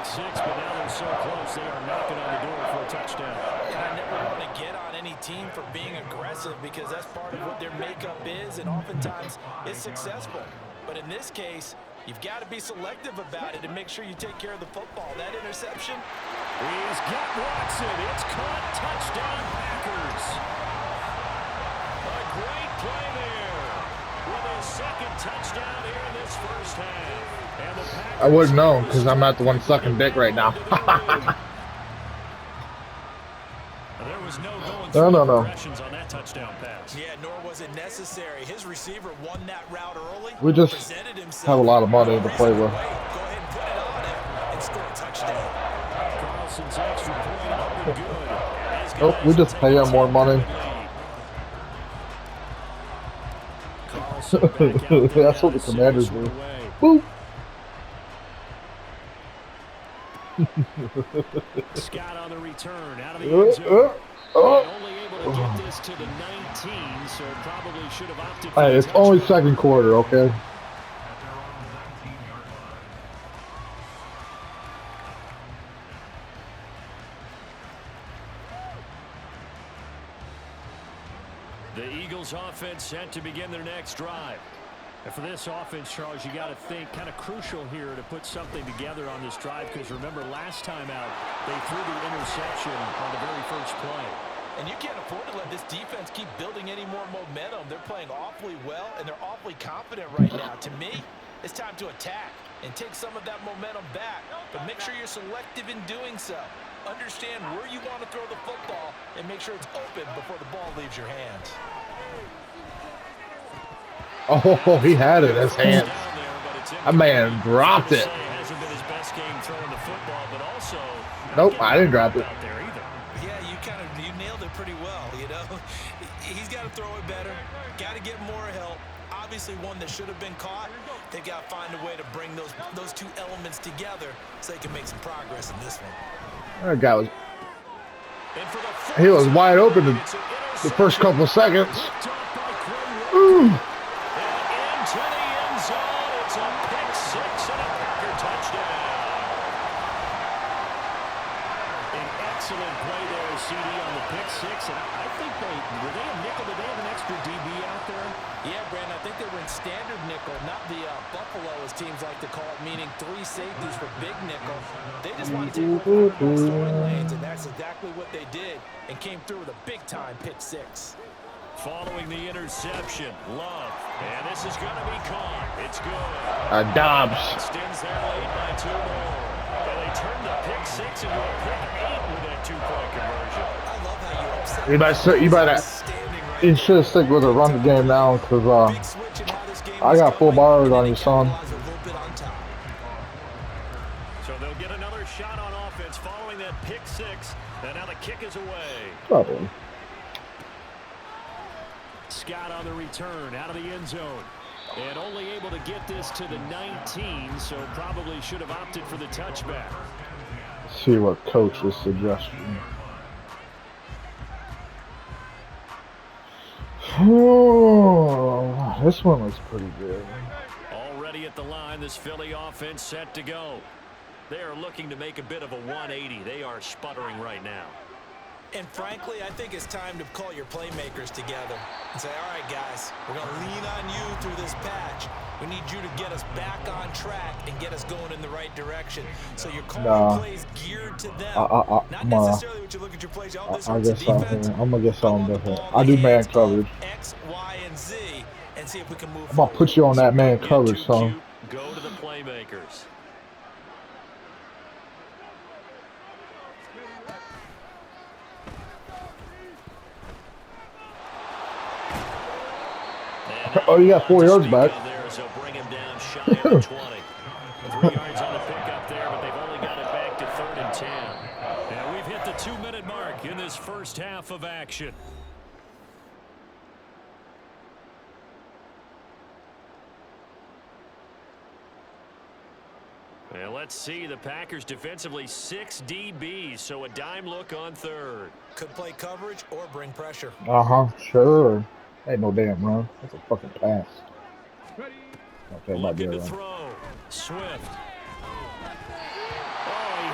six, but now they're so close they are knocking on the door for a touchdown. And I never want to get on any team for being aggressive because that's part of what their makeup is, and oftentimes it's successful. But in this case, you've got to be selective about it and make sure you take care of the football. That interception. He's got Watson. It's caught. Touchdown, Packers. A great play there with his second touchdown here in this first half. And the Packers, I wouldn't know because I'm not the one sucking dick right now. There was no going No. through progressions on that touchdown pass. Yeah, nor was it necessary. His receiver won that route early. We just have a lot of money to play with. Go ahead and put it on him and score a touchdown. Carlson's extra point up and good. Nope, we just pay him more money. That's what the Commanders do. Boop. Scott on the return out of the end zone. Only able to get this to the 19, so probably should have opted for Hey, it's only second quarter, okay? The Eagles offense set to begin their next drive. And for this offense, Charles, you got to think kind of crucial here to put something together on this drive because remember last time out they threw the interception on the very first play. And you can't afford to let this defense keep building any more momentum. They're playing awfully well and they're awfully confident right now. To me, it's time to attack and take some of that momentum back, but make sure you're selective in doing so. Understand where you want to throw the football and make sure it's open before the ball leaves your hands. Oh, he had it in his hands. That man dropped it. Nope, I didn't drop it. Yeah, you nailed it pretty well, you know. He's got to throw it better. Got to get more help. Obviously one that should have been caught. They've got to find a way to bring those two elements together so they can make some progress in this one. That guy was wide open the first couple of seconds. Ooh. To the end zone, it's a pick six and a Packer touchdown. An excellent play there, CD, on the pick six. And I think were they a nickel? Did they have an extra DB out there? Yeah, Brandon, I think they were in standard nickel, not the Buffalo, as teams like to call it, meaning three safeties for big nickel. They just want to take away from the scoring lanes, and that's exactly what they did and came through with a big-time pick six. Following the interception, Love, and this is going to be caught. It's good. Dobbs. Extends their lead by 2 more. And they turn the pick six into a pick 8 with that 2-point conversion. I love how you're upset. You should stick with a run the game now because I got full bars on your son. So they'll get another shot on offense following that pick six, and now the kick is away. Probably. Scott on the return out of the end zone and only able to get this to the 19, so probably should have opted for the touchback. Let's see what coach is suggesting. Oh, this one looks pretty good. Already at the line, this Philly offense set to go. They are looking to make a bit of a 180. They are sputtering right now. And frankly, I think it's time to call your playmakers together and say, all right, guys, we're going to lean on you through this patch. We need you to get us back on track and get us going in the right direction. So you're calling plays geared to them. Not necessarily what you look at your plays. Oh, this one's a defense. I'm going to get something different. I do man coverage. X, Y, and Z, and see if we can move I'm going to put you on that man coverage, son. Go to the playmakers. Oh, you got 4 yards back. There, so bring him down shy of the 20. 3 yards on the pickup there, but they've only got it back to 3rd and 10. And we've hit the 2-minute mark in this first half of action. And let's see, the Packers defensively 6 DBs, so a dime look on 3rd. Could play coverage or bring pressure. Sure. Ain't no damn run. That's a fucking pass. Okay, might be a Looking to run. throw. Swift. Oh,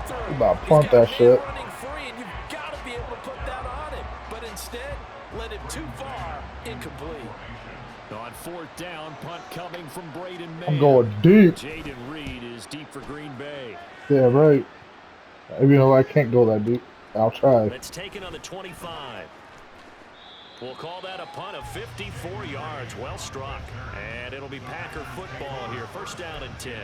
through. About to He's punt got a that man shit. running free, and you've got to be able to put that on him. But instead, led him too far, incomplete. On fourth down, punt coming from Braden May. I'm going deep. Jaden Reed is deep for Green Bay. Yeah, right. Even though I can't go that deep, I'll try. That's taken on the 25. We'll call that a punt of 54 yards. Well struck. And it'll be Packer football here. First down and 10.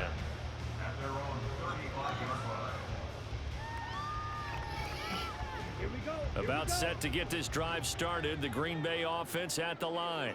About set to get this drive started. The Green Bay offense at the line.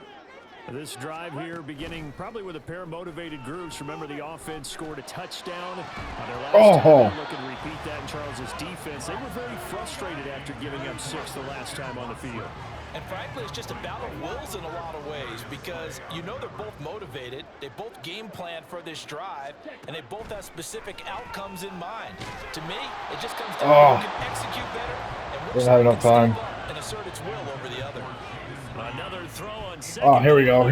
This drive here beginning probably with a pair of motivated groups. Remember, the offense scored a touchdown on their last time. Looking to repeat that in Charles's defense. They were very frustrated after giving up 6 the last time on the field. And frankly, it's just a battle of wills in a lot of ways because you know they're both motivated, they both game plan for this drive, and they both have specific outcomes in mind. To me, it just comes down to who can execute better and which side can step up and assert its will over the other. Another throw on second. Oh, here we go.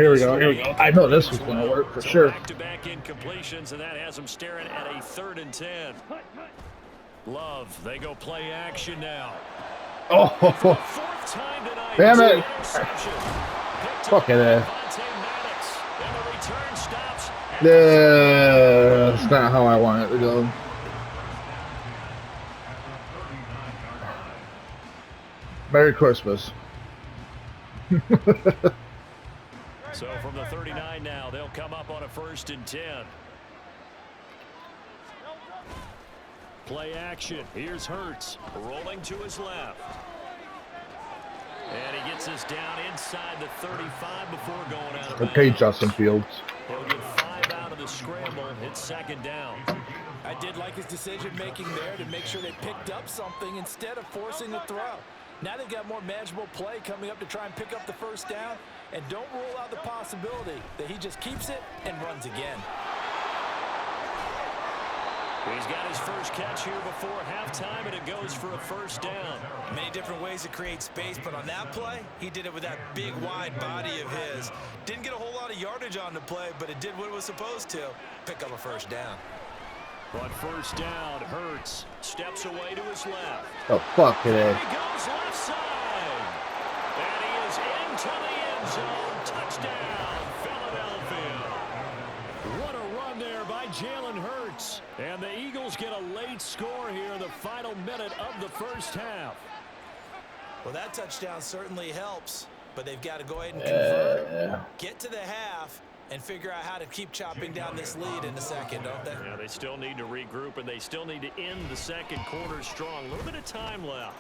I know this was going to work for sure. Back-to-back incompletions, and that has them staring at a 3rd and 10. Love, they go play action now. Oh, damn it. Fucking it. Yeah, that's not how I want it to go. Merry Christmas. So from the 39 now, they'll come up on a 1st and 10. Play action. Here's Hurts rolling to his left. And he gets this down inside the 35 before going out of bounds. Okay, Justin Fields. He'll get 5 out of the scramble. It's 2nd down. I did like his decision-making there to make sure they picked up something instead of forcing a throw. Now they've got more manageable play coming up to try and pick up the 1st down. And don't rule out the possibility that he just keeps it and runs again. He's got his first catch here before halftime, and it goes for a 1st down. Many different ways to create space, but on that play, he did it with that big, wide body of his. Didn't get a whole lot of yardage on the play, but it did what it was supposed to. Pick up a 1st down. On 1st down, Hurts steps away to his left. Oh, fuck today. There he goes left side. And he is into the end zone. Touchdown, Philadelphia. What a run there by Jalen Hurts. And the Eagles get a late score here in the final minute of the 1st half. Well, that touchdown certainly helps, but they've got to go ahead and convert, get to the half, and figure out how to keep chopping down this lead in the 2nd, don't they? Yeah, they still need to regroup, and they still need to end the 2nd quarter strong. A little bit of time left.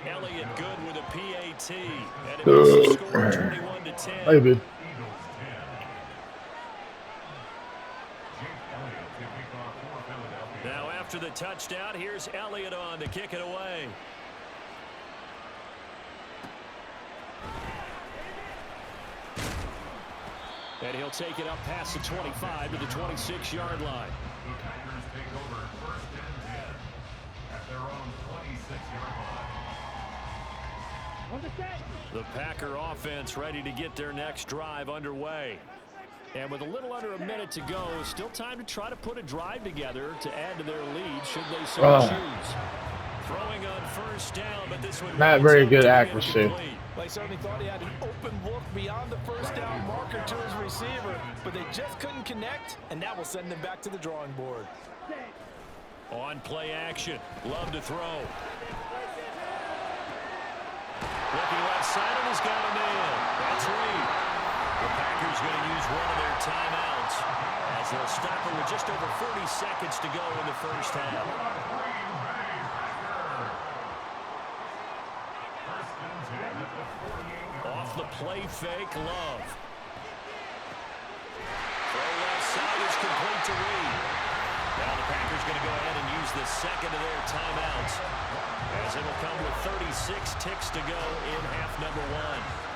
Elliott good with a PAT, and it makes the score 21-10. David. Now after the touchdown, here's Elliott on to kick it away. And he'll take it up past the 25 to the 26-yard line. The Packers take over 1st and 10 at their own 26-yard line. The Packer offense ready to get their next drive underway. And with a little under a minute to go, still time to try to put a drive together to add to their lead should they so choose. Throwing on 1st down, but this one not very good accuracy. They certainly thought he had an open look beyond the 1st down marker to his receiver, but they just couldn't connect, and that will send them back to the drawing board. On play action, Love to throw. Looking left side, and he's got a man. That's Reed. The Packers going to use one of their timeouts as they'll stop it with just over 40 seconds to go in the 1st half. Off the play fake, Love. Throw left side is complete to Reed. Now the Packers going to go ahead and use the 2nd of their timeouts, as it'll come with 36 ticks to go in half number 1.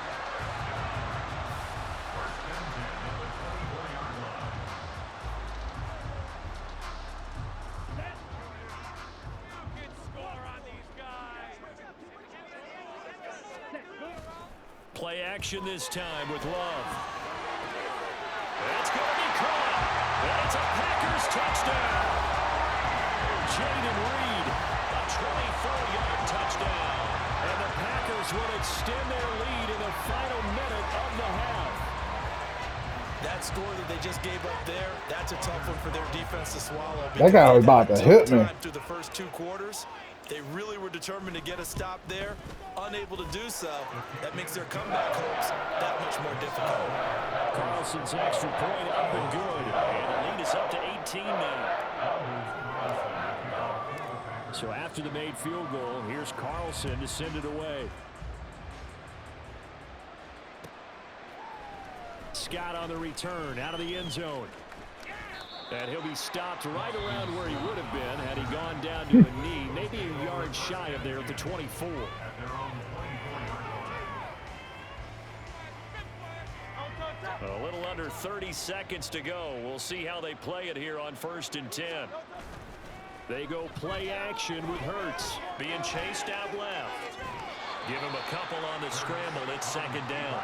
Play action this time with Love. It's going to be caught. And it's a Packers touchdown. Jaden Reed, a 24-yard touchdown. And the Packers will extend their lead in the final minute of the half. That score that they just gave up there, that's a tough one for their defense to swallow. That guy was about to hit me. Through the first 2 quarters, they really were determined to get a stop there. Unable to do so, that makes their comeback hopes that much more difficult. Carlson's extra point up and good. And the lead is up to 18 now. So after the made field goal, here's Carlson to send it away. Scott on the return out of the end zone. And he'll be stopped right around where he would have been had he gone down to a knee, maybe a yard shy of there at the 24. A little under 30 seconds to go. We'll see how they play it here on 1st and 10. They go play action with Hurts being chased out left. Give him a couple on the scramble. It's 2nd down.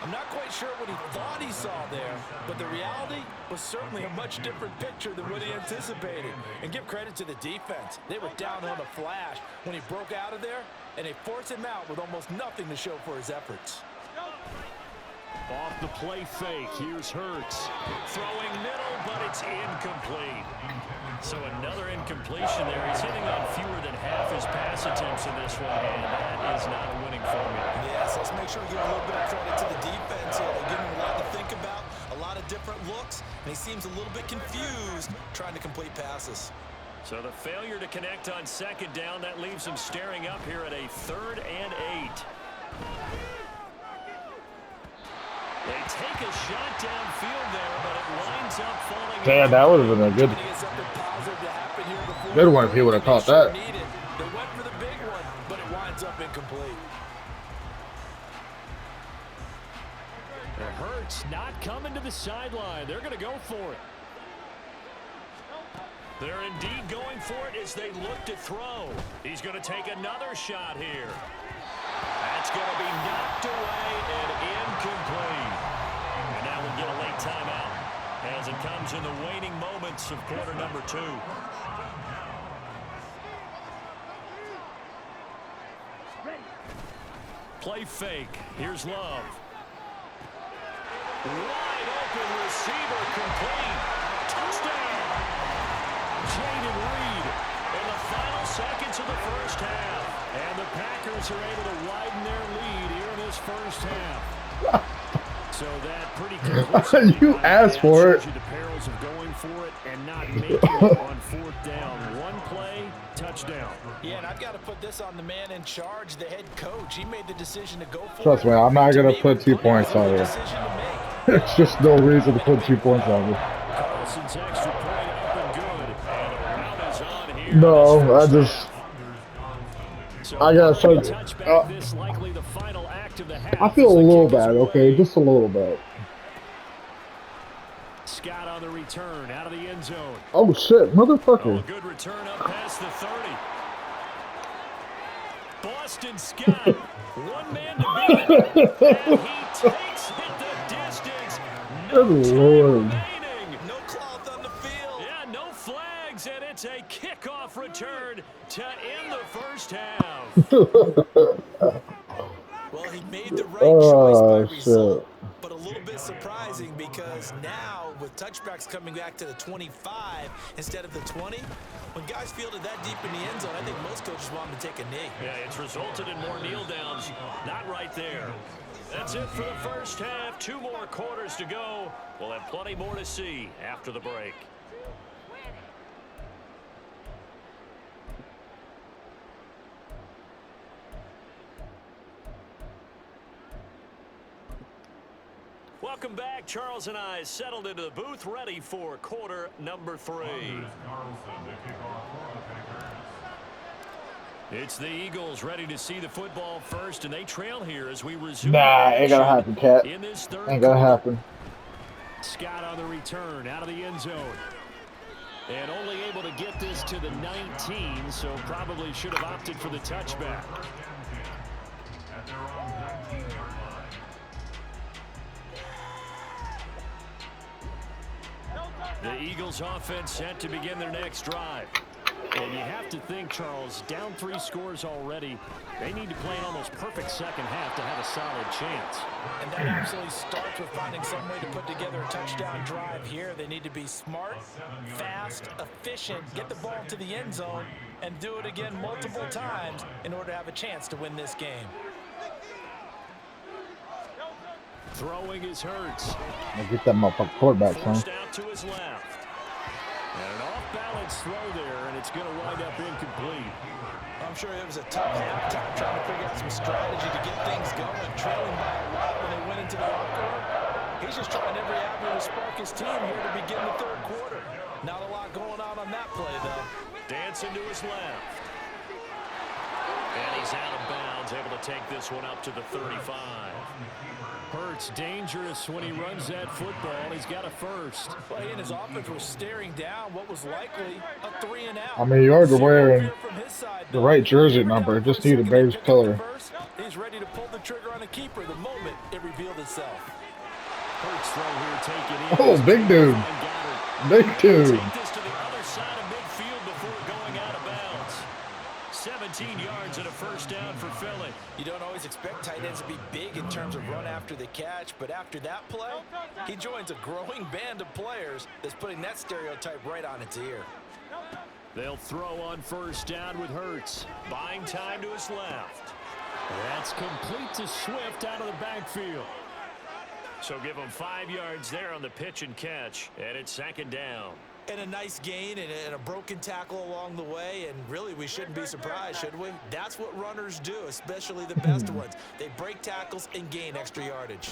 I'm not quite sure what he thought he saw there, but the reality was certainly a much different picture than what he anticipated. And give credit to the defense. They were down on a flash when he broke out of there, and they forced him out with almost nothing to show for his efforts. Off the play fake, here's Hurts. Throwing middle, but it's incomplete. So another incompletion there. He's hitting on fewer than half his pass attempts in this one, and that is not a winning formula. Yes, let's make sure we give a little bit of credit to the defense here. They give him a lot to think about, a lot of different looks, and he seems a little bit confused trying to complete passes. So the failure to connect on 2nd down, that leaves him staring up here at a 3rd and 8. They take a shot downfield there, but it winds up falling. Damn, that would have been a good one if he would have caught that. They went for the big one, but it winds up incomplete. The Hurts not coming to the sideline. They're going to go for it. They're indeed going for it as they look to throw. He's going to take another shot here. That's going to be knocked away and incomplete. And now we'll get a late timeout as it comes in the waning moments of quarter number 2. Play fake. Here's Love. Wide open receiver complete. Touchdown. Jaden Reed in the final seconds of the first half. And the Packers are able to widen their lead here in this first half. So that pretty conclusively You asked for it. shows you the perils of going for it and not making it on 4th down. One play, touchdown. Yeah, and I've got to put this on the man in charge, the head coach. He made the decision to go for it. Trust me, I'm not going to put 2 points on you. There's just no reason to put 2 points on you. Carlson's extra point up and good. And a route is on here. No, I just... I gotta say, This likely the final act of the half. I feel a little bad, okay? Just a little bit. Scott on the return out of the end zone. Oh shit, motherfucker. A good return up past the 30. Boston Scott, one man to beat. And he takes it the distance. No Good time lord. remaining. No cloth on the field. Yeah, no flags, and it's a kickoff return to end the first half. Well, he made the right choice by Oh result, shit. but a little bit surprising because now with touchbacks coming back to the 25 instead of the 20, when guys fielded that deep in the end zone, I think most coaches want them to take a knee. Yeah, it's resulted in more kneel downs. Not right there. That's it for the first half. 2 more quarters to go. We'll have plenty more to see after the break. Welcome back. Charles and I settled into the booth, ready for quarter number 3. It's the Eagles ready to see the football first, and they trail here as we resume. Nah, ain't gonna happen, Cat. In this third Ain't gonna happen. Scott on the return out of the end zone. And only able to get this to the 19, so probably should have opted for the touchback. The Eagles offense set to begin their next drive. And you have to think, Charles, down 3 scores already. They need to play an almost perfect second half to have a solid chance. And that absolutely starts with finding some way to put together a touchdown drive here. They need to be smart, fast, efficient, get the ball to the end zone, and do it again multiple times in order to have a chance to win this game. Throwing is Hurts. I'll get that motherfucking quarterback, son. Forced out to his left. And an off-balance throw there, and it's going to wind up incomplete. I'm sure it was a tough halftime trying to figure out some strategy to get things going, trailing by a lot when they went into the locker room. He's just trying every avenue to spark his team here to begin the third quarter. Not a lot going on that play, though. Dancing to his left. And he's out of bounds, able to take this one up to the 35. Hurts dangerous when he runs that football. He's got a first. Well, he and his offense were staring down what was likely a 3-and-out. I mean, you are wearing the right jersey number. Just need a beige color. He's ready to pull the trigger on a keeper the moment it revealed itself. Hurts throw here taken in. Oh, big dude. Big dude. Take this to the other side of midfield before going out of bounds. 17 yards and a first down for Philly. You don't always expect tight ends to be big in terms of run after the catch, but after that play, he joins a growing band of players that's putting that stereotype right on its ear. They'll throw on first down with Hurts. Buying time to his left. That's complete to Swift out of the backfield. So give him 5 yards there on the pitch and catch, and it's second down. And a nice gain and a broken tackle along the way, and really we shouldn't be surprised, should we? That's what runners do, especially the best ones. They break tackles and gain extra yardage.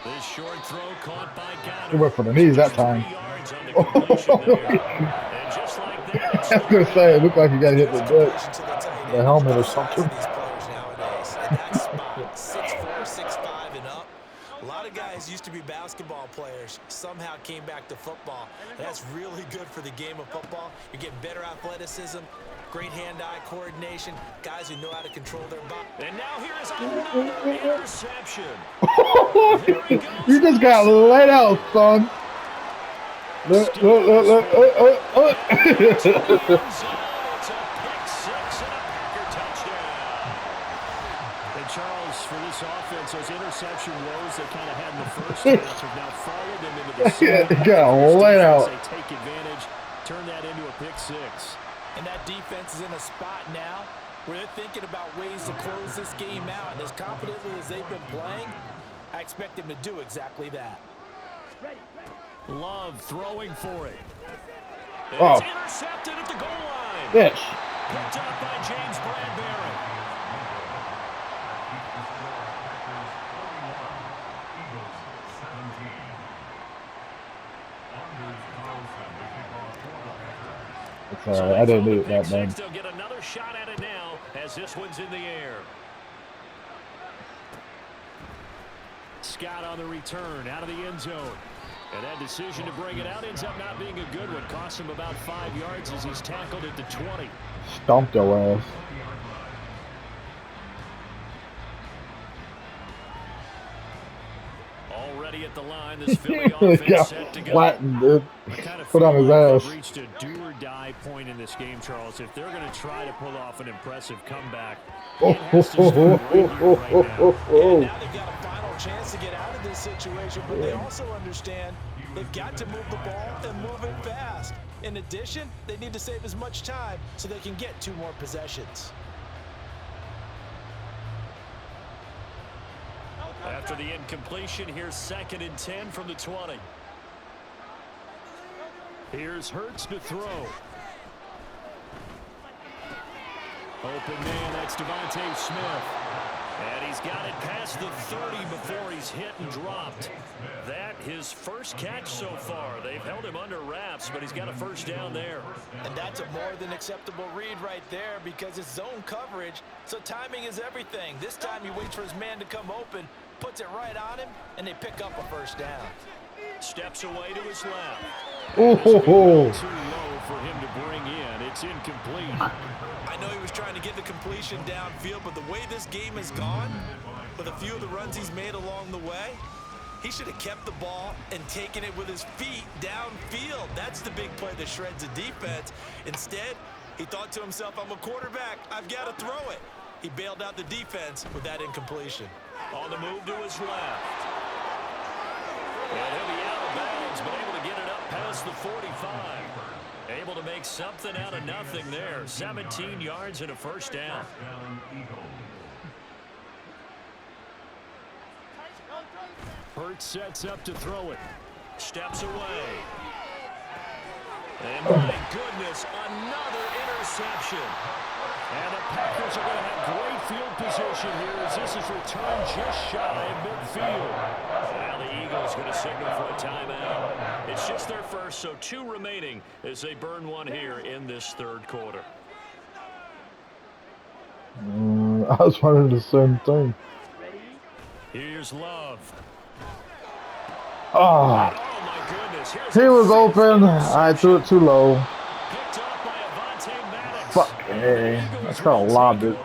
This short throw caught by Goddard. He went for the knees that time. And just like that, I was going to say, it looked like he got hit with the helmet or something. These players nowadays, at that spot, 6'4", 6'5", and up. A lot of guys used to be basketball players, somehow came back to football. And that's really good for the game of football. You're getting better athleticism, great hand-eye coordination, guys who know how to control their body. And now here is another interception. You just got laid out, son. Look. It's a pick six and a Packer touchdown. And Charles, for this offense, those interception woes they kind of had in the first half have now followed them into the second. Got laid out. They take advantage, turn that into a pick six. And that defense is in a spot now where they're thinking about ways to close this game out. And as confidently as they've been playing, I expect them to do exactly that. Love throwing for it. And Oh. it's intercepted at the goal line. Yes. Picked up by James Bradbury. It's all right. I didn't do it that bad. They'll get another shot at it now as this one's in the air. Scott on the return out of the end zone. And that decision to bring it out ends up not being a good one. Cost him about 5 yards as he's tackled at the 20. Stomped your ass. Already at the line, this Philly offense set to go. Flattened, dude. Kind of Put on his feel like ass. they've reached a do-or-die point in this game, Charles. If they're going to try to pull off an impressive comeback, it has to start right here, right now. And now they've got a final chance to get out of this situation, but they also understand they've got to move the ball and move it fast. In addition, they need to save as much time so they can get 2 more possessions. After the incompletion, here's 2nd and 10 from the 20. Here's Hurts to throw. Open man, that's Devontae Smith. And he's got it past the 30 before he's hit and dropped. That his first catch so far. They've held him under wraps, but he's got a first down there. And that's a more than acceptable read right there because it's zone coverage, so timing is everything. This time he waits for his man to come open, puts it right on him, and they pick up a first down. Steps away to his left. Oh, ho, ho. Too low for him to bring in. It's incomplete. I know he was trying to get the completion downfield, but the way this game has gone, with a few of the runs he's made along the way, He should have kept the ball and taken it with his feet downfield. That's the big play that shreds the defense. Instead, he thought to himself, I'm a quarterback. I've got to throw it. He bailed out the defense with that incompletion. On the move to his left. And he'll be out of bounds, but able to get it up past the 45. Able to make something out of nothing there. 17 yards and a first down. Hurts sets up to throw it. Steps away. And my goodness, another interception. And the Packers are going to have great field position here as this is returned just shy of midfield. Now the Eagles going to signal for a timeout. It's just their first, so 2 remaining as they burn one here in this third quarter. I was wondering the same thing. Here's Love. Oh, My goodness. he was open. I threw it too low. Picked off by Avonte Maddox. Fuck, hey, that's kind of lobbed it.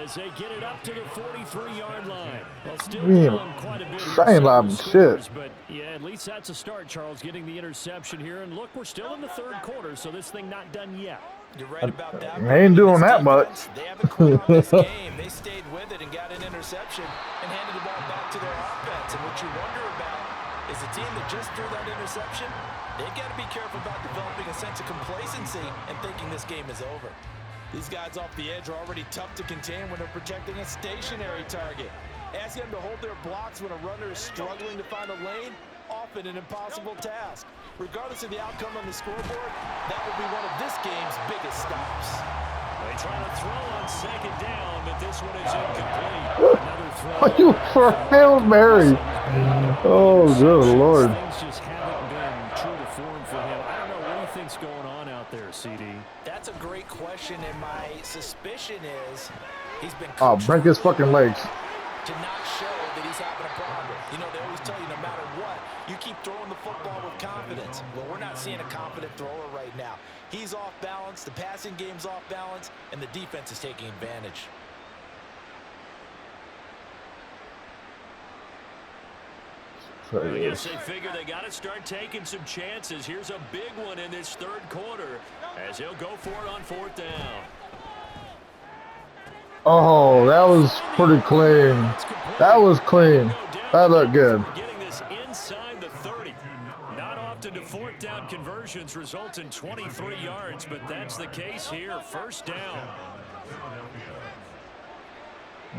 As they get it up to the 43-yard line. Well, still Man, down quite a bit. I ain't lobbing shit. But yeah, at least that's a start, Charles, getting the interception here. And look, we're still in the third quarter, so this thing not done yet. You're right about that. They ain't doing that much. They haven't quit on this game. They stayed with it and got an interception and handed the ball back to their offense. And what you wonder about is a team that just threw that interception, they've got to be careful about developing a sense of complacency and thinking this game is over. These guys off the edge are already tough to contain when they're protecting a stationary target. Ask them to hold their blocks when a runner is struggling to find a lane, often an impossible task. Regardless of the outcome on the scoreboard, that will be one of this game's biggest stops. They try to throw on second down, but this one is incomplete. Another throw. Are you for Hail Mary? Oh, good Lord. Things just haven't been true to form for him. I don't know what he thinks going on out there, CD. That's a great question, and my suspicion is he's been Oh, break his fucking legs. to not show that he's having a problem. You know, they always tell you no matter what, you keep throwing the football with confidence. Well, we're not seeing a confident thrower right now. He's off balance, the passing game's off balance, and the defense is taking advantage. I guess they figure they got to start taking some chances. Here's a big one in this third quarter as he'll go for it on fourth down. Oh, that was pretty clean. That was clean. That looked good. Getting this inside the 30. Not often do fourth down conversions result in 23 yards, but that's the case here. First down.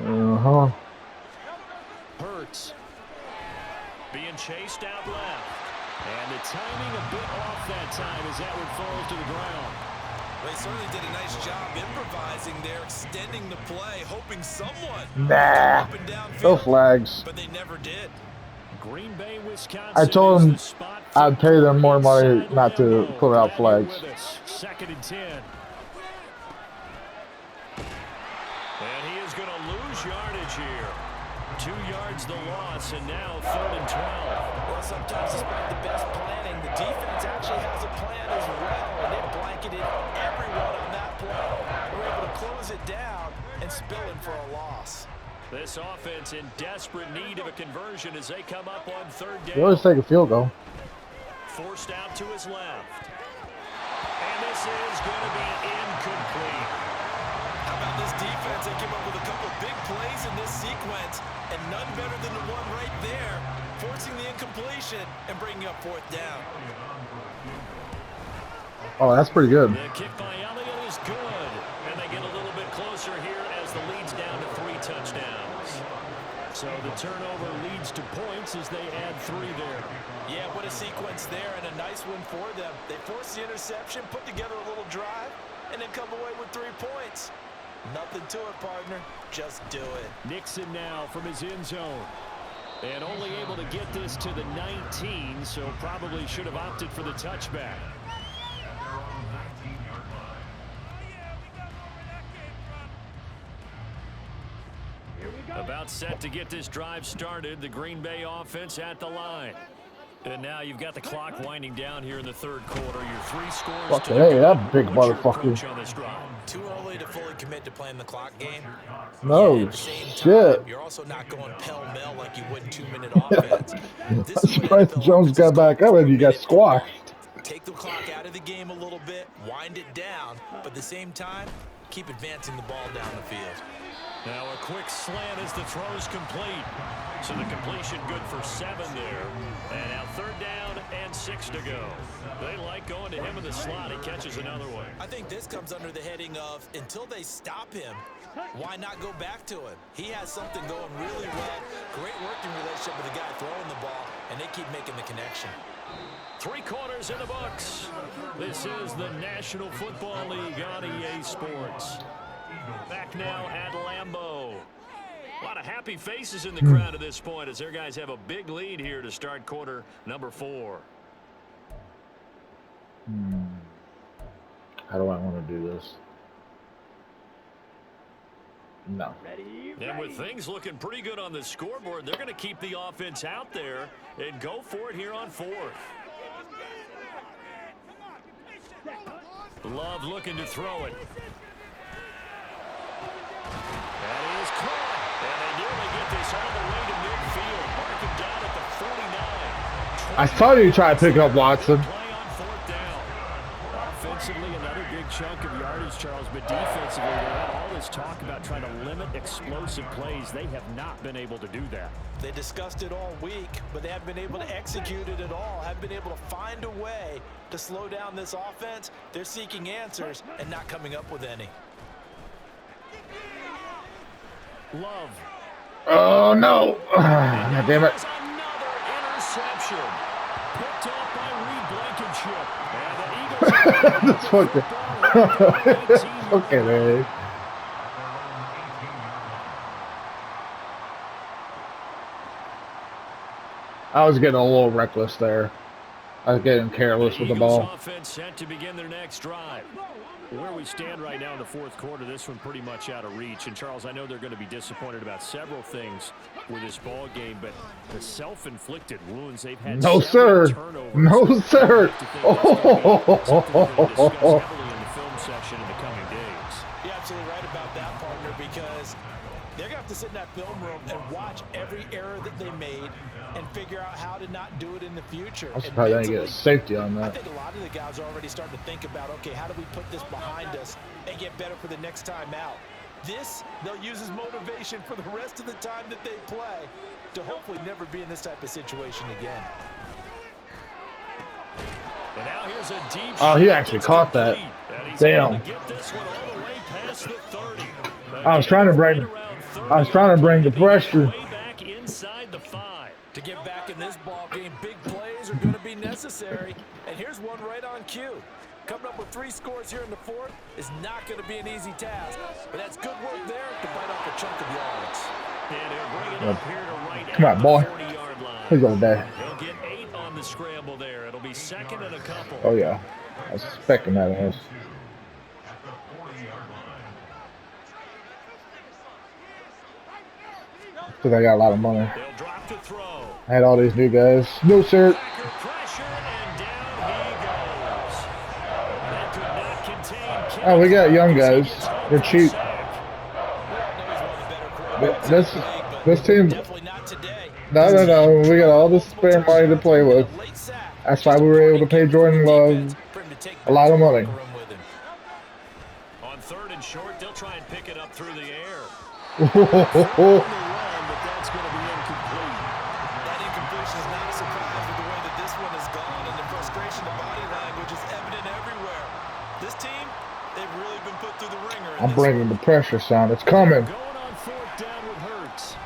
Uh-huh. Hurts. Being chased out left. And the timing a bit off that time as that one falls to the ground. They certainly did a nice job improvising there, extending the play, hoping someone Nah. open downfield, No flags. but they never did. Green Bay, Wisconsin. I told is him the spot I'd pay them more money not to put out flags. Second and 10. And he is going to lose yardage here. 2 yards the loss, and now 3rd and 12. Well, sometimes despite the best planning, the defense actually has a plan as well, and it blanketed everyone on that play. They were able to close it down and spill in for a loss. This offense in desperate need of a conversion as they come up on third down. You always take a field goal. Forced out to his left. And this is going to be incomplete. How about this defense? They came up with a couple of big plays in this sequence, and none better than the one right there, forcing the incompletion and bringing up fourth down. Oh, that's pretty good. The kick by Elliott is good. And they get a little bit closer here as the lead's down to 3 touchdowns. So the turnover leads to points as they add 3 there. Yeah, what a sequence there, and a nice one for them. They force the interception, put together a little drive, and then come away with 3 points. Nothing to it, partner. Just do it. Nixon now from his end zone. And only able to get this to the 19, so probably should have opted for the touchback. About set to get this drive started. The Green Bay offense at the line. And now you've got the clock winding down here in the third quarter. Your 3 scores Fucking to hey, go. that big What's your motherfucker. approach on this drive? Too early to fully commit to playing the clock game. No Yet at the same shit. time, you're also not going pell-mell like you would in 2-minute offense. This That's is what why NFL Jones offenses got back call up and he got 4-minute squashed. grind. Take the clock out of the game a little bit, wind it down, but at the same time, keep advancing the ball down the field. Now a quick slant as the throw's complete. So the completion good for 7 there. And now 3rd down and 6 to go. They like going to him in the slot. He catches another one. I think this comes under the heading of until they stop him, why not go back to him? He has something going really well. Great working relationship with the guy throwing the ball, and they keep making the connection. 3 quarters in the books. This is the National Football League on EA Sports. Back now at Lambeau. A lot of happy faces in the crowd at this point as their guys have a big lead here to start quarter number 4. How do I want to do this? No. And with things looking pretty good on the scoreboard, they're going to keep the offense out there and go for it here on 4th. Love looking to throw it. That is caught. And they nearly get this all the way to midfield. Mark him down at the 49. I saw you try to pick up Watson. Play on 4th down. Offensively, another big chunk of yardage, Charles, but defensively, they had all this talk about trying to limit explosive plays. They have not been able to do that. They discussed it all week, but they haven't been able to execute it at all, haven't been able to find a way to slow down this offense. They're seeking answers and not coming up with any. Love. Oh, no. God damn it. There's another interception. Picked off by Reed Blankenship. And the Eagles. This fucking. Okay, man. I was getting a little reckless there. I was getting careless with the ball. Offense set to begin their next drive. Where we stand right now in the 4th quarter, this one pretty much out of reach. And Charles, I know they're going to be disappointed about several things with this ball game, but the self-inflicted wounds they've had. No, sir. No, sir. You're absolutely right about that, partner, because they're going to have to sit in that film room and watch every error that they made and figure out how to not do it in the future. I'm surprised I didn't get a safety on I that. think a lot of the guys are already starting to think about, okay, how do we put this behind us and get better for the next time out? This, they'll use as motivation for the rest of the time that they play to hopefully never be in this type of situation again. And now here's a deep Oh, he actually caught that. Damn. I was trying to bring the pressure. Back inside the 5. To get back in this ball game, big plays are going to be necessary. And here's one right on cue. Coming up with 3 scores here in the 4th is not going to be an easy task. But that's good work there to bite off a chunk of yards. And he'll bring it up here to right Come on, boy. 40-yard line. He's over there. He'll get 8 on the scramble there. It'll be 2nd and a couple. Oh, yeah. I was expecting that of us. Because I got a lot of money. They'll drop to throw. I had all these new guys. No, sir. Pressure, and down he goes. That could not contain. Oh, we got young guys. They're cheap. This team. Definitely not today. No. We got all this spare money to play with. That's why we were able to pay Jordan Love a lot of money. On 3rd and short, they'll try and pick it up through the air. Oh, But that's going to be incomplete. That incompletion is not a surprise with the way that this one has gone, and the frustration of body language is evident everywhere. This team, they've really been put through the ringer. I'm bringing the pressure, son. It's coming. Going on 4th down with Hurts.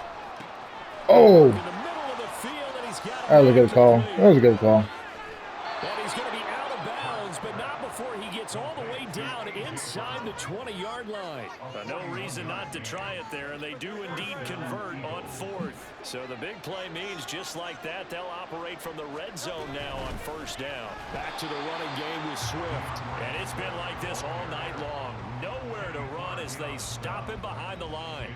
Oh, In the middle of the field, and he's got that was a good call. That was a good call. And he's going to be out of bounds, but not before he gets all the way down inside the 20-yard line. No reason not to try it there, and they do indeed convert on 4th. So the big play means just like that, they'll operate from the red zone now on 1st down. Back to the running game with Swift. And it's been like this all night long. Nowhere to run as they stop him behind the line.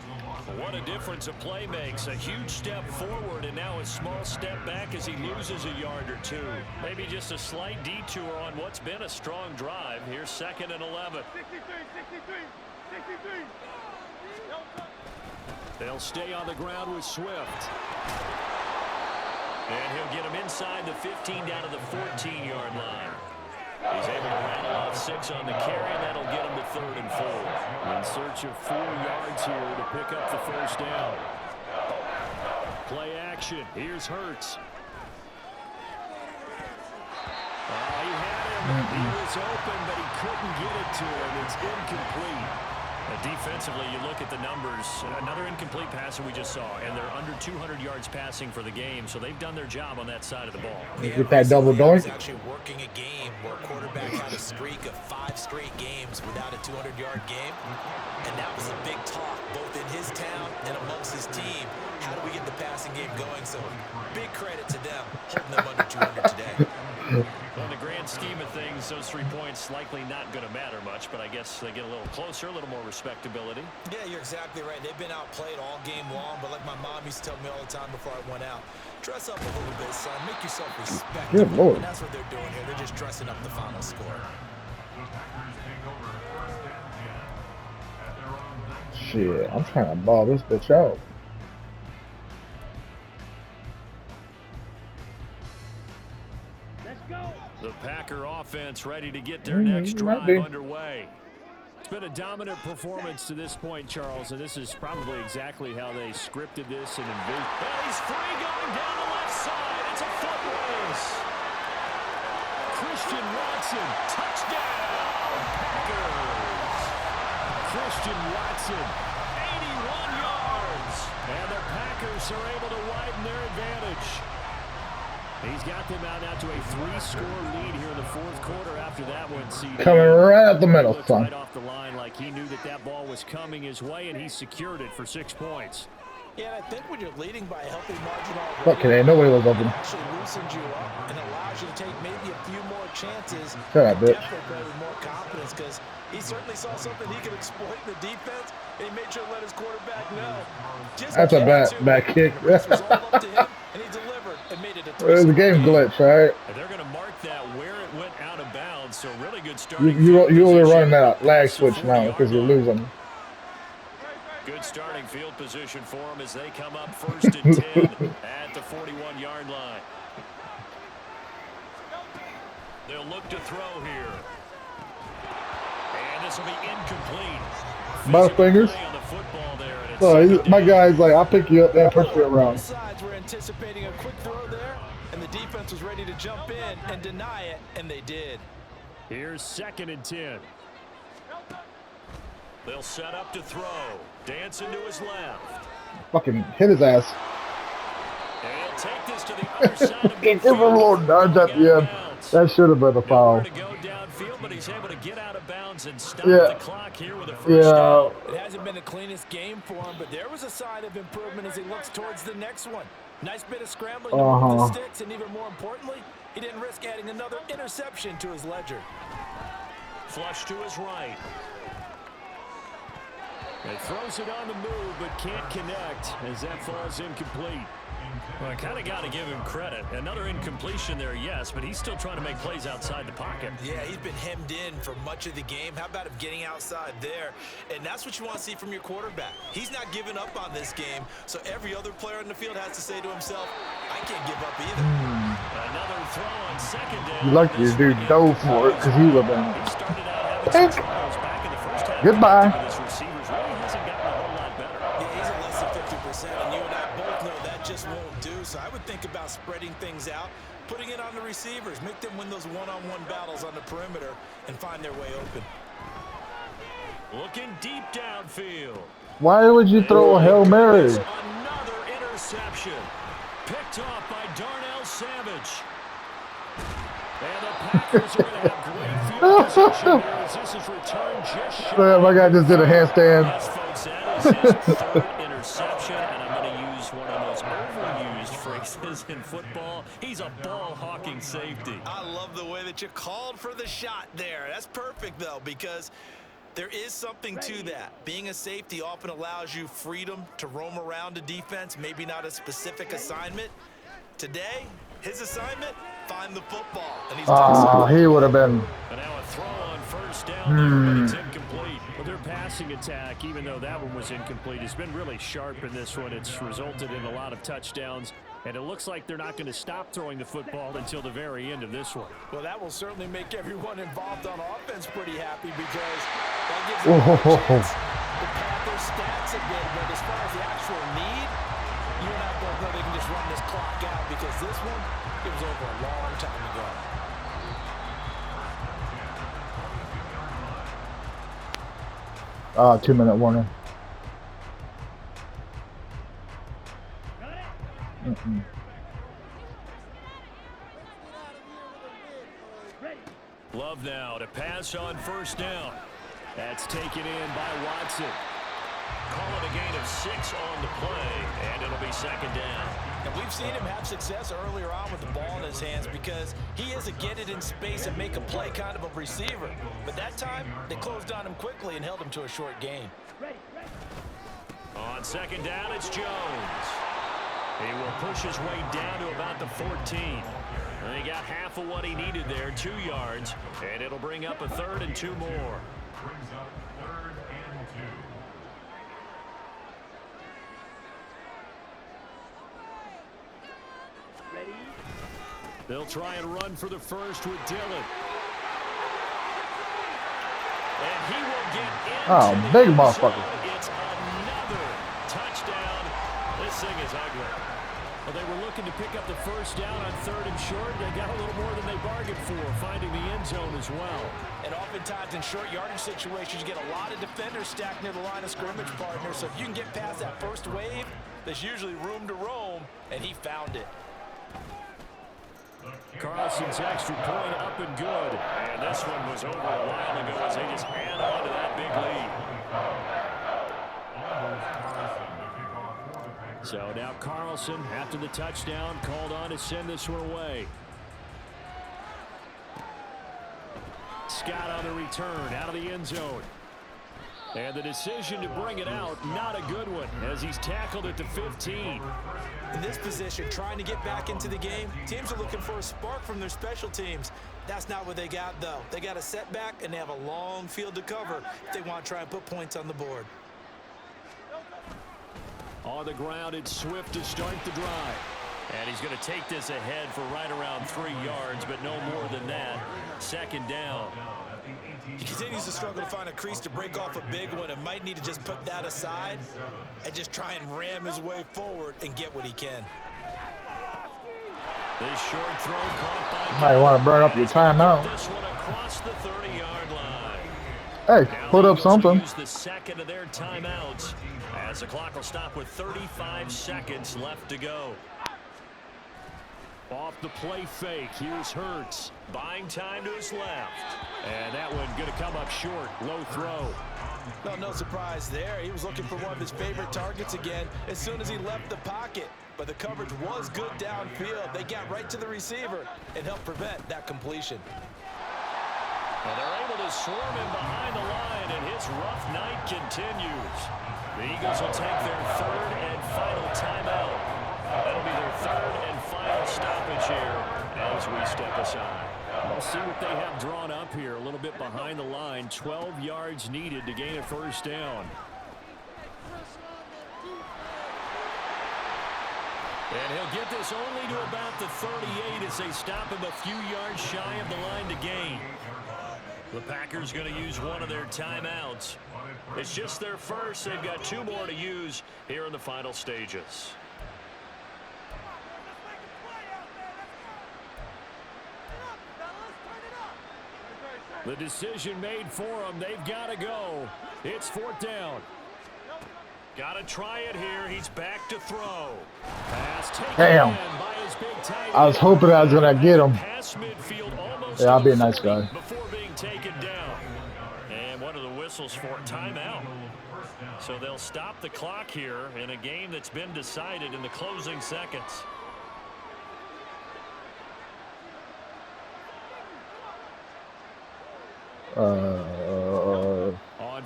What a difference a play makes. A huge step forward and now a small step back as he loses a yard or two. Maybe just a slight detour on what's been a strong drive. Here's 2nd and 11. 63. They'll stay on the ground with Swift. And he'll get him inside the 15 down to the 14-yard line. He's able to rattle off 6 on the carry, and that'll get him to 3rd and 4. In search of 4 yards here to pick up the first down. Play action. Here's Hurts. Oh, he had him. He was open, but he couldn't get it to him. It's incomplete. Defensively, you look at the numbers. Another incomplete pass that we just saw, and they're under 200 yards passing for the game, so they've done their job on that side of the ball. Get that double doink. Actually working a game where a quarterback had a streak of 5 straight games without a 200-yard game, and that was a big talk both in his town and amongst his team. How do we get the passing game going? So big credit to them, holding them under 200 today. Well, in the grand scheme of things, those 3 points likely not going to matter much, but I guess they get a little closer, a little more respectability. Yeah, you're exactly right. They've been outplayed all game long, but like my mom used to tell me all the time before I went out, dress up a little bit, son. Make yourself respectable. Good Lord. And that's what they're doing here. They're just dressing up the final score. Shit, I'm trying to ball this bitch out. The Packer offense ready to get their next drive underway. It's been a dominant performance to this point, Charles, and this is probably exactly how they scripted this and envisioned. And he's free going down the left side. It's a foot race. Christian Watson, touchdown, Packers. Christian Watson, 81 yards. And the Packers are able to widen their advantage. He's got them out now to a 3-score lead here in the 4th quarter after that one. Coming right up the middle, son. Right off the line like he knew that that ball was coming his way, and he secured it for 6 points. Yeah, and I think when you're leading by a healthy margin Fuck it, nobody was open. it actually loosens you up and allows you to take maybe a few more chances. Shut up, bitch. Definitely play with more confidence because he certainly saw something he could exploit in the defense, and he made sure to let his quarterback know. Just That's a bad kick. It was all up to him, and he delivered and made it a It was a game glitch, right? And they're going to mark that where it went out of bounds, so really good start. You only run that lag switch now because you're losing. Good starting field position for them as they come up 1st and 10 at the 41-yard line. They'll look to throw here. And this will be incomplete. My fingers. On the football there, and it's So my guy's like, I'll pick you up and push you around. Both sides were anticipating a quick throw there, and the defense was ready to jump in and deny it, and they did. Here's 2nd and 10. They'll set up to throw. Dancing to his left. Fucking hit his ass. And he'll take this to the other side of Give him a little nudge at the end. That should have been a foul. To go downfield, but he's able to get out of bounds and stop Yeah. the clock here with a first down. It hasn't been the cleanest game for him, but there was a sign of improvement as he looks towards the next one. Nice bit of scrambling to move the sticks, and even more importantly, he didn't risk adding another interception to his ledger. Flush to his right. And throws it on the move, but can't connect as that falls incomplete. Well, I kind of got to give him credit. Another incompletion there, yes, but he's still trying to make plays outside the pocket. Yeah, he's been hemmed in for much of the game. How about him getting outside there? And that's what you want to see from your quarterback. He's not giving up on this game, so every other player in the field has to say to himself, I can't give up either. Another throw on 2nd down. You lucky your dude dove for it because he would have been. He started out having some troubles back in the first half. Goodbye. His receivers really hasn't gotten a whole lot better. Yeah, he's at less than 50%, and you and I both know that just won't do. So I would think about spreading things out, putting it on the receivers, make them win those one-on-one battles on the perimeter, and find their way open. Looking deep downfield. Why would you throw a Hail Mary? Another interception. Picked off by Darnell Savage. And the Packers are going to have great field position here as this is returned just shy. My guy just did a handstand. Yes, folks, that is his 3rd interception, and I'm going to use one of those overused phrases in football. He's a ball-hawking safety. I love the way that you called for the shot there. That's perfect, though, because There is something to that. Being a safety often allows you freedom to roam around a defense, maybe not a specific assignment. Today, his assignment, find the football, and he's done so. He would have been. And now a throw on first down there, but it's incomplete. Well, their passing attack, even though that one was incomplete, has been really sharp in this one. It's resulted in a lot of touchdowns, and it looks like they're not going to stop throwing the football until the very end of this one. Well, that will certainly make everyone involved on offense pretty happy because that gives them a chance to pad their stats a bit. But as far as the actual need, you and I both know they can just run this clock out because this one, it was over a long time ago. 2-minute warning. Love now to pass on first down. That's taken in by Watson. Call it a gain of 6 on the play, and it'll be second down. And we've seen him have success earlier on with the ball in his hands because he is a get it in space and make a play kind of a receiver. But that time, they closed on him quickly and held him to a short gain. On second down, it's Jones. He will push his way down to about the 14. And he got half of what he needed there, 2 yards, and it'll bring up a 3rd and 2 more. Brings up 3rd and 2. They'll try and run for the first with Dillon. And he will get into big the motherfucker. zone. It's another touchdown. This thing is ugly. Well, they were looking to pick up the first down on 3rd and short. They got a little more than they bargained for, finding the end zone as well. And oftentimes in short yardage situations, you get a lot of defenders stacked near the line of scrimmage, partner. So if you can get past that first wave, there's usually room to roam, and he found it. Carlson's extra point up and good. And this one was over a while ago as they just hang on to that big lead. So now Carlson, after the touchdown, called on to send this one away. Scott on the return, out of the end zone. And the decision to bring it out, not a good one, as he's tackled at the 15. In this position, trying to get back into the game, teams are looking for a spark from their special teams. That's not what they got, though. They got a setback, and they have a long field to cover if they want to try and put points on the board. On the ground, it's Swift to start the drive. And he's going to take this ahead for right around 3 yards, but no more than that. Second down. He continues to struggle to find a crease to break off a big one and might need to just put that aside and just try and ram his way forward and get what he can. This short throw caught by... Might want to burn up your timeout. This one across the 30-yard line. Hey, Now put the up Eagles something. Use the second of their timeouts as the clock will stop with 35 seconds left to go. Off the play fake, here's Hurts. Buying time to his left. And that one going to come up short. Low throw. No surprise there. He was looking for one of his favorite targets again as soon as he left the pocket. But the coverage was good downfield. They got right to the receiver and helped prevent that completion. And they're able to swarm him behind the line, and his rough night continues. The Eagles will take their 3rd and final timeout. That'll be their 3rd and final stoppage here as we step aside. We'll see what they have drawn up here. A little bit behind the line. 12 yards needed to gain a first down. And he'll get this only to about the 38 as they stop him a few yards shy of the line to gain. The Packers going to use one of their timeouts. It's just their first. They've got 2 more to use here in the final stages. The decision made for them. They've got to go. It's 4th down. Got to try it here. He's back to throw. Pass taken Damn. in by his big tight I was end. hoping I was going to get him. Pass midfield almost Yeah, I'll to be the a nice 40 guy. before being taken down. And one of the whistles for timeout. So they'll stop the clock here in a game that's been decided in the closing seconds.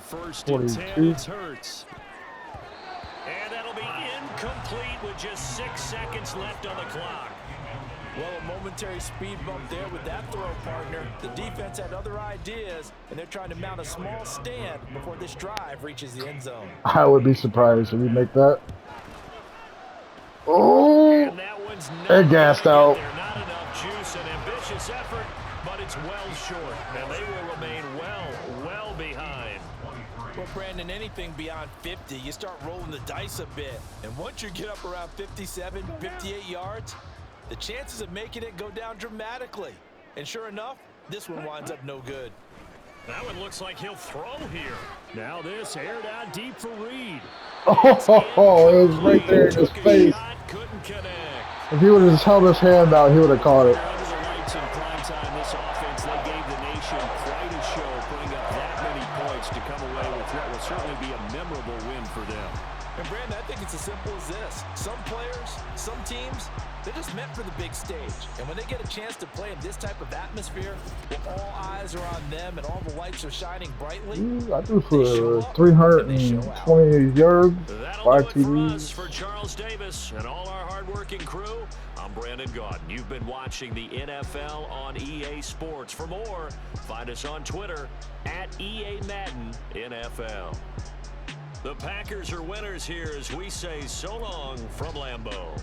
first and 10. 42. It's Hurts. And that'll be incomplete with just 6 seconds left on the clock. Well, a momentary speed bump there with that throw, partner. The defense had other ideas, and they're trying to mount a small stand before this drive reaches the end zone. I would be surprised if we make that. Oh, And that one's not and gassed gonna out. get there. Not enough juice and ambitious effort, but it's well short. And they will remain well behind. Well, Brandon, anything beyond 50, you start rolling the dice a bit. And once you get up around 57, 58 yards, the chances of making it go down dramatically. And sure enough, this one winds up no good. That one looks like he'll throw here. Now this aired out deep for Reed. Oh, it was right there in his Took a face. shot, couldn't connect. If he would have just held his hand out, he would have caught it. Under the lights in prime time, this offense, they gave the nation quite a show, putting up that many points to come away with what will certainly be a memorable win for them. And Brandon, I think it's as simple as this. Some players, some teams, they're just meant for the big stage. And when they get a chance to play in this type of atmosphere, where all eyes are on them and all the lights are shining brightly, I threw for 320 yards, That'll 5 do it for us. TDs. For Charles Davis and all our hardworking crew, I'm Brandon Gaudin. You've been watching the NFL on EA Sports. For more, find us on Twitter at EA Madden NFL. The Packers are winners here as we say so long from Lambeau.